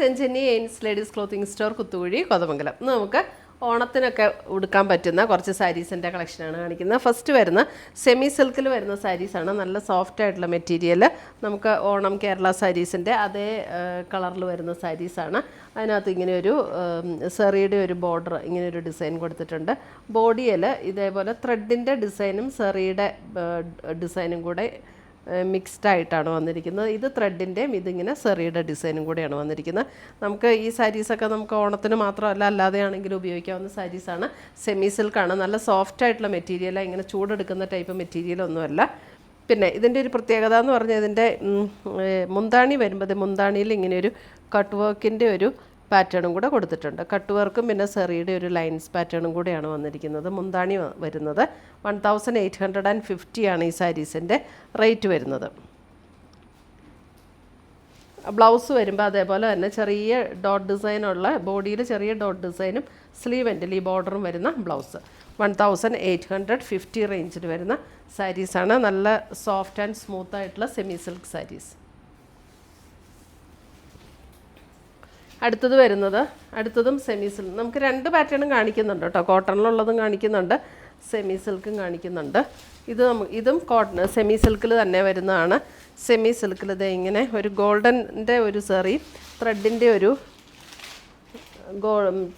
സെഞ്ചിനി എയിൻസ് ladies clothing store Kuthukuzhi Kothamangalam. നമുക്ക് ഓണത്തിനൊക്കെ ഉടുക്കാൻ പറ്റുന്ന കുറച്ച് സാരീസിൻ്റെ കളക്ഷനാണ് കാണിക്കുന്നത്. ഫസ്റ്റ് വരുന്ന സെമി സിൽക്കിൽ വരുന്ന സാരീസാണ്. നല്ല സോഫ്റ്റ് ആയിട്ടുള്ള മെറ്റീരിയൽ. നമുക്ക് ഓണം കേരള സാരീസിൻ്റെ അതേ കളറിൽ വരുന്ന സാരീസാണ്. അതിനകത്ത് ഇങ്ങനെ ഒരു സെറിയുടെ ഒരു ബോർഡർ, ഇങ്ങനെ ഒരു ഡിസൈൻ കൊടുത്തിട്ടുണ്ട്. ബോഡിയിൽ ഇതേപോലെ ത്രെഡിൻ്റെ ഡിസൈനും സെറിയുടെ ഡിസൈനും കൂടെ മിക്സ്ഡ് ആയിട്ടാണ് വന്നിരിക്കുന്നത്. ഇത് ത്രെഡിൻ്റെയും ഇതിങ്ങനെ സെറിയുടെ ഡിസൈനും കൂടെയാണ് വന്നിരിക്കുന്നത്. നമുക്ക് ഈ സാരീസൊക്കെ നമുക്ക് ഓണത്തിന് മാത്രമല്ല അല്ലാതെയാണെങ്കിലും ഉപയോഗിക്കാവുന്ന സാരീസാണ്. സെമി സിൽക്കാണ്. നല്ല സോഫ്റ്റ് ആയിട്ടുള്ള മെറ്റീരിയലാണ്. ഇങ്ങനെ ചൂടെടുക്കുന്ന ടൈപ്പ് മെറ്റീരിയലൊന്നുമല്ല. പിന്നെ ഇതിൻ്റെ ഒരു പ്രത്യേകത എന്ന് പറഞ്ഞാൽ ഇതിൻ്റെ മുന്താണി വരുമ്പോൾ മുന്താണിയിൽ ഇങ്ങനെ ഒരു കട്ട് വർക്കിൻ്റെ ഒരു പാറ്റേണും കൂടെ കൊടുത്തിട്ടുണ്ട്. കട്ട് വർക്കും പിന്നെ സെറിയുടെ ഒരു ലൈൻസ് പാറ്റേണും കൂടെയാണ് വന്നിരിക്കുന്നത്. മുന്താണി വരുന്നത് 1850 ആണ് ഈ സാരീസിൻ്റെ റേറ്റ് വരുന്നത്. ബ്ലൗസ് വരുമ്പോൾ അതേപോലെ തന്നെ ചെറിയ ഡോട്ട് ഡിസൈനുള്ള, ബോഡിയിൽ ചെറിയ ഡോട്ട് ഡിസൈനും സ്ലീവ് എൻഡിൽ ഈ ബോർഡറും വരുന്ന ബ്ലൗസ്. 1850 റേഞ്ചിൽ വരുന്ന സാരീസാണ്. നല്ല സോഫ്റ്റ് ആൻഡ് സ്മൂത്ത് ആയിട്ടുള്ള സെമി സിൽക്ക് സാരീസ്. അടുത്തതും സെമി സിൽക്ക്. നമുക്ക് രണ്ട് പാറ്റേണും കാണിക്കുന്നുണ്ട് കേട്ടോ. കോട്ടണിലുള്ളതും കാണിക്കുന്നുണ്ട്, സെമി സിൽക്കും കാണിക്കുന്നുണ്ട്. ഇതും സെമി സിൽക്കിൽ തന്നെ വരുന്നതാണ്. സെമി സിൽക്കിൽ ഇത് ഇങ്ങനെ ഒരു ഗോൾഡൻ്റെ ഒരു സെറി, ത്രെഡിൻ്റെ ഒരു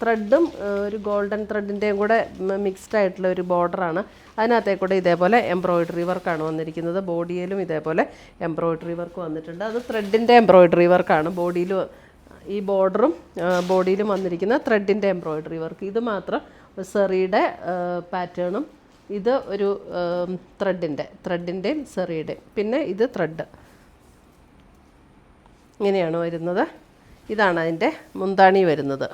ത്രെഡും ഒരു ഗോൾഡൻ ത്രെഡിൻ്റെയും കൂടെ മിക്സ്ഡ് ആയിട്ടുള്ള ഒരു ബോർഡറാണ്. അതിനകത്തേക്കൂടെ ഇതേപോലെ എംബ്രോയിഡറി വർക്കാണ് വന്നിരിക്കുന്നത്. ബോഡിയിലും ഇതേപോലെ എംബ്രോയിഡറി വർക്ക് വന്നിട്ടുണ്ട്. അത് ത്രെഡിൻ്റെ എംബ്രോയിഡറി വർക്കാണ്. ഈ ബോർഡറും ബോഡിയിലും വന്നിരിക്കുന്ന ത്രെഡിൻ്റെ എംബ്രോയിഡറി വർക്ക്. ഇത് മാത്രം സെറിയുടെ പാറ്റേണും, ഇത് ഒരു ത്രെഡിൻ്റെയും സെറിയുടെയും, പിന്നെ ഇത് ത്രെഡ്. ഇങ്ങനെയാണ് വരുന്നത്. ഇതാണ് അതിൻ്റെ മുന്താണി വരുന്നത്.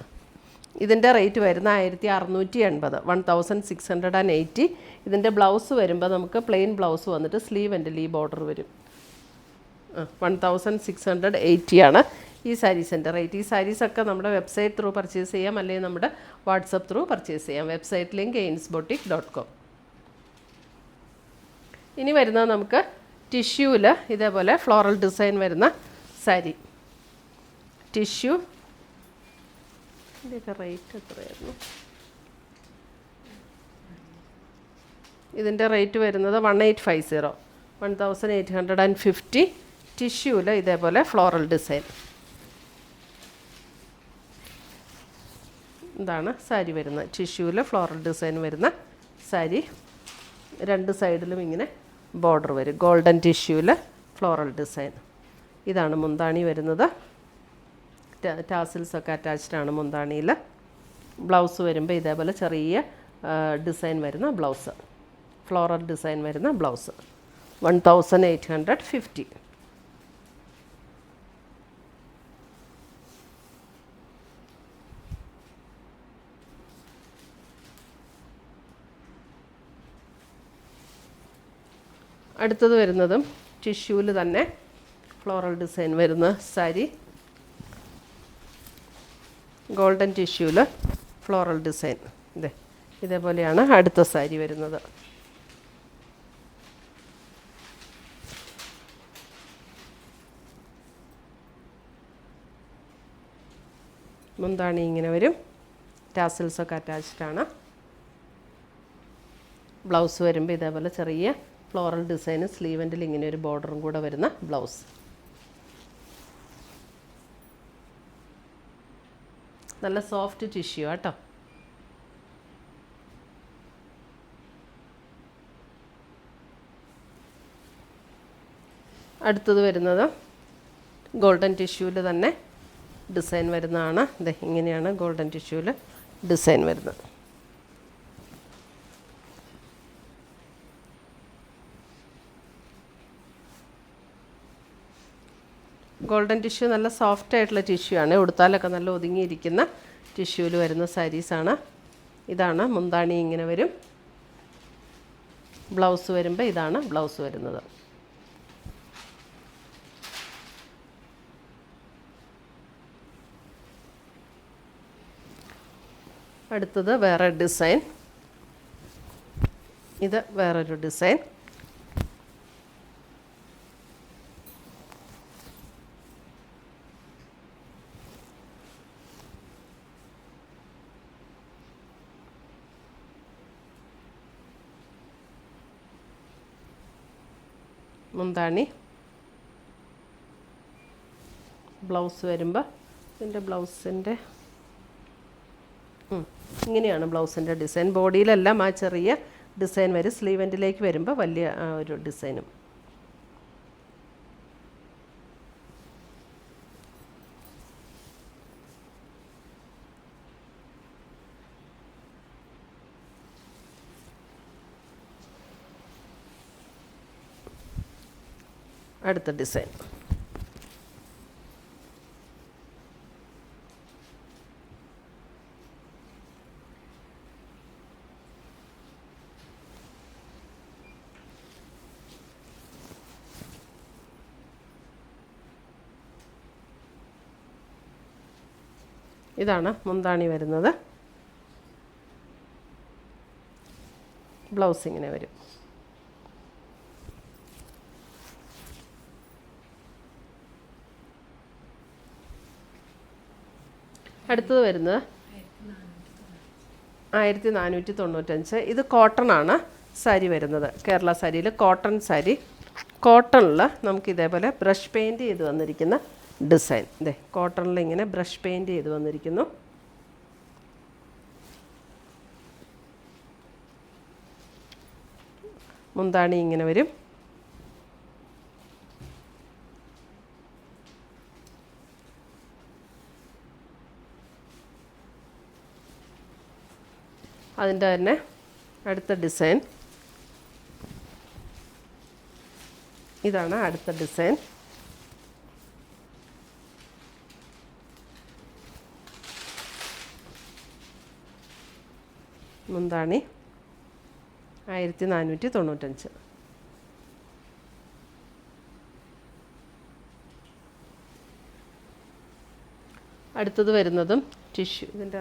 ഇതിൻ്റെ റേറ്റ് വരുന്ന 1680, 1680. ഇതിൻ്റെ ബ്ലൗസ് വരുമ്പോൾ നമുക്ക് പ്ലെയിൻ ബ്ലൗസ് വന്നിട്ട് സ്ലീവ് എൻഡിൽ ഈ ബോർഡർ വരും. 1680 ആണ് ഈ സാരീസിൻ്റെ റേറ്റ്. ഈ സാരീസൊക്കെ നമ്മുടെ വെബ്സൈറ്റ് ത്രൂ പർച്ചേസ് ചെയ്യാം, അല്ലെങ്കിൽ നമ്മുടെ വാട്സപ്പ് ത്രൂ പർച്ചേസ് ചെയ്യാം. Website link ainsboutique.com. ഇനി വരുന്നത് നമുക്ക് ടിഷ്യൂവിൽ ഇതേപോലെ ഫ്ലോറൽ ഡിസൈൻ വരുന്ന സാരി. ടിഷ്യൂ ഇതിൻ്റെയൊക്കെ റേറ്റ് എത്രയായിരുന്നു? ഇതിൻ്റെ റേറ്റ് വരുന്നത് 1850, 1850. ടിഷ്യൂവിൽ ഇതേപോലെ ഫ്ലോറൽ ഡിസൈൻ. ഇതാണ് സാരി വരുന്നത്. ടിഷ്യൂവിൽ ഫ്ലോറൽ ഡിസൈൻ വരുന്ന സാരി. രണ്ട് സൈഡിലും ഇങ്ങനെ ബോർഡർ വരും. ഗോൾഡൻ ടിഷ്യൂവിൽ ഫ്ലോറൽ ഡിസൈൻ. ഇതാണ് മുന്താണി വരുന്നത്. ടാസിൽസൊക്കെ അറ്റാച്ച്ഡാണ് മുന്താണിയിൽ. ബ്ലൗസ് വരുമ്പോൾ ഇതേപോലെ ചെറിയ ഡിസൈൻ വരുന്ന ബ്ലൗസ്, ഫ്ലോറൽ ഡിസൈൻ വരുന്ന ബ്ലൗസ്. 1850. അടുത്തത് വരുന്നതും ടിഷ്യൂവിൽ തന്നെ ഫ്ലോറൽ ഡിസൈൻ വരുന്ന സാരി. ഗോൾഡൻ ടിഷ്യൂവിൽ ഫ്ലോറൽ ഡിസൈൻ. ഇതേപോലെയാണ് അടുത്ത സാരി വരുന്നത്. മുന്താണി ഇങ്ങനെ വരും. ടാസിൽസൊക്കെ അറ്റാച്ച്ഡാണ്. ബ്ലൗസ് വരുമ്പോൾ ഇതേപോലെ ചെറിയ ഫ്ലോറൽ ഡിസൈന്, സ്ലീവ് എൻഡിൽ ഇങ്ങനെ ഒരു ബോർഡറും കൂടെ വരുന്ന ബ്ലൗസ്. നല്ല സോഫ്റ്റ് ടിഷ്യൂ കേട്ടോ. അടുത്തത് വരുന്നത് ഗോൾഡൻ ടിഷ്യൂവിൽ തന്നെ ഡിസൈൻ വരുന്നതാണ്. ഇങ്ങനെയാണ് ഗോൾഡൻ ടിഷ്യൂവിൽ ഡിസൈൻ വരുന്നത്. ഗോൾഡൻ ടിഷ്യൂ നല്ല സോഫ്റ്റ് ആയിട്ടുള്ള ടിഷ്യൂ ആണ്. ഉടുത്താലൊക്കെ നല്ല ഒതുങ്ങിയിരിക്കുന്ന ടിഷ്യൂവിൽ വരുന്ന സാരീസാണ്. ഇതാണ് മുന്താണി ഇങ്ങനെ വരും. ബ്ലൗസ് വരുമ്പോൾ ഇതാണ് ബ്ലൗസ് വരുന്നത്. അടുത്തത് വേറെ ഡിസൈൻ. ഇത് വേറൊരു ഡിസൈൻ. മുന്താണി. ബ്ലൗസ് വരുമ്പോൾ ഇതിൻ്റെ ബ്ലൗസിൻ്റെ ഇങ്ങനെയാണ് ബ്ലൗസിൻ്റെ ഡിസൈൻ. ബോഡിയിലെല്ലാം ആ ചെറിയ ഡിസൈൻ വരും. സ്ലീവ് എൻഡിലേക്ക് വരുമ്പോൾ വലിയ ഒരു ഡിസൈനും. അടുത്ത ഡിസൈൻ. ഇതാണ് മുന്താണി വരുന്നത്. ബ്ലൗസ് ഇങ്ങനെ വരും. അടുത്തത് വരുന്നത് 1495. ഇത് കോട്ടൺ ആണ് സാരി വരുന്നത്. കേരള സാരിയിൽ കോട്ടൺ സാരി. കോട്ടണിൽ നമുക്ക് ഇതേപോലെ ബ്രഷ് പെയിൻറ്റ് ചെയ്ത് വന്നിരിക്കുന്ന ഡിസൈൻ. ഇതേ കോട്ടണിൽ ഇങ്ങനെ ബ്രഷ് പെയിൻറ്റ് ചെയ്ത് വന്നിരിക്കുന്നു. മുന്താണി ഇങ്ങനെ വരും. അതിൻ്റെ തന്നെ അടുത്ത ഡിസൈൻ. ഇതാണ് അടുത്ത ഡിസൈൻ. മുന്താണി 1495. അടുത്തത് വരുന്നതും ടിഷ്യൂ. ഇതിൻ്റെ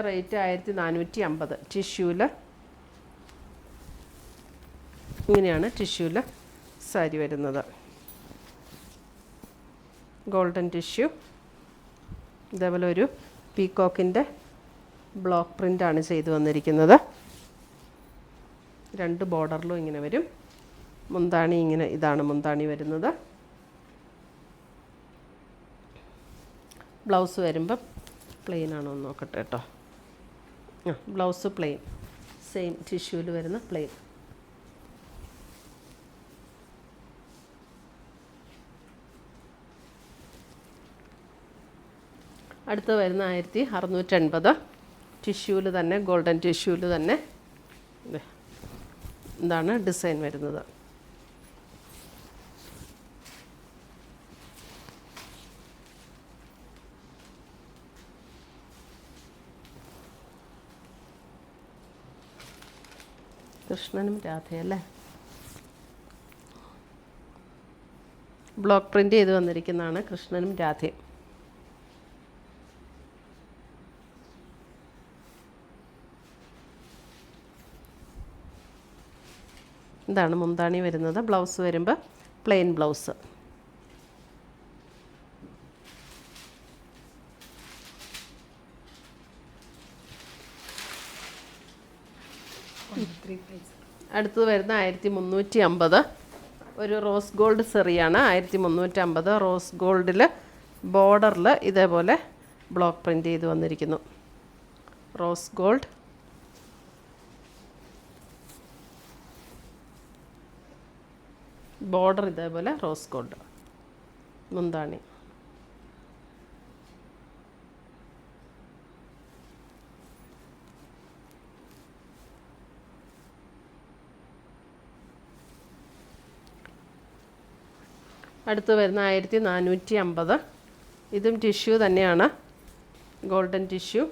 റേറ്റ് 1450. ടിഷ്യൂവിൽ ഇങ്ങനെയാണ് ടിഷ്യൂവിൽ സാരി വരുന്നത്. Golden tissue. ഇതേപോലെ ഒരു പീകോക്കിൻ്റെ ബ്ലോക്ക് പ്രിൻ്റാണ് ചെയ്തു വന്നിരിക്കുന്നത്. 2 ബോർഡറിലും ഇങ്ങനെ വരും. മുന്താണി ഇങ്ങനെ, ഇതാണ് മുന്താണി വരുന്നത്. ബ്ലൗസ് വരുമ്പം പ്ലെയിൻ ആണോ എന്ന് നോക്കട്ടെ കേട്ടോ. ബ്ലൗസ് പ്ലെയിൻ, സെയിം ടിഷ്യൂവിൽ വരുന്ന പ്ലെയിൻ. അടുത്ത് വരുന്ന 1680. ടിഷ്യൂവിൽ തന്നെ, ഗോൾഡൻ ടിഷ്യൂവിൽ തന്നെ ഇതാണ് ഡിസൈൻ വരുന്നത്. കൃഷ്ണനും രാധയല്ലേ. ബ്ലോക്ക് പ്രിൻ്റ് ചെയ്ത് വന്നിരിക്കുന്നതാണ് കൃഷ്ണനും രാധയും. ഇതാണ് മുന്താണി വരുന്നത്. ബ്ലൗസ് വരുമ്പോൾ പ്ലെയിൻ ബ്ലൗസ്. അടുത്തത് വരുന്ന 1350. ഒരു റോസ് ഗോൾഡ് സെറിയാണ്. 1350. റോസ് ഗോൾഡിൽ ബോർഡറിൽ ഇതേപോലെ ബ്ലോക്ക് പ്രിൻ്റ് ചെയ്ത് വന്നിരിക്കുന്നു. Rose gold. ബോർഡർ ഇതേപോലെ റോസ് ഗോൾഡ്. മുന്താണി. അടുത്ത് വരുന്ന 1450. ഇതും ടിഷ്യൂ തന്നെയാണ്. Golden tissue.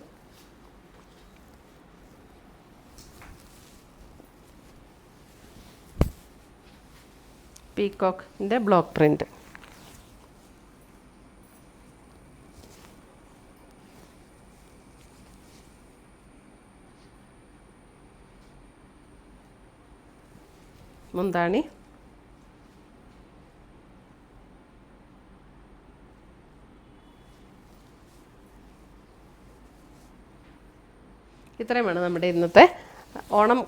പീകോക്കിൻ്റെ ബ്ലോക്ക് പ്രിൻ്റ്. മുന്താണി. ഇത്രയുമാണ് നമ്മുടെ ഇന്നത്തെ ഓണം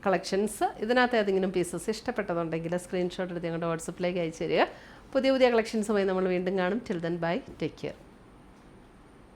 കളക്ഷൻസ് ഇതിനകത്ത് ഏതെങ്കിലും പീസസ് ഇഷ്ടപ്പെട്ടതുണ്ടെങ്കിൽ സ്ക്രീൻഷോട്ട് എടുത്ത് ഞങ്ങളുടെ വാട്സപ്പിലേക്ക് അയച്ചു തരിക. പുതിയ കളക്ഷൻസുമായി നമ്മൾ വീണ്ടും കാണും. Till then bye, take care.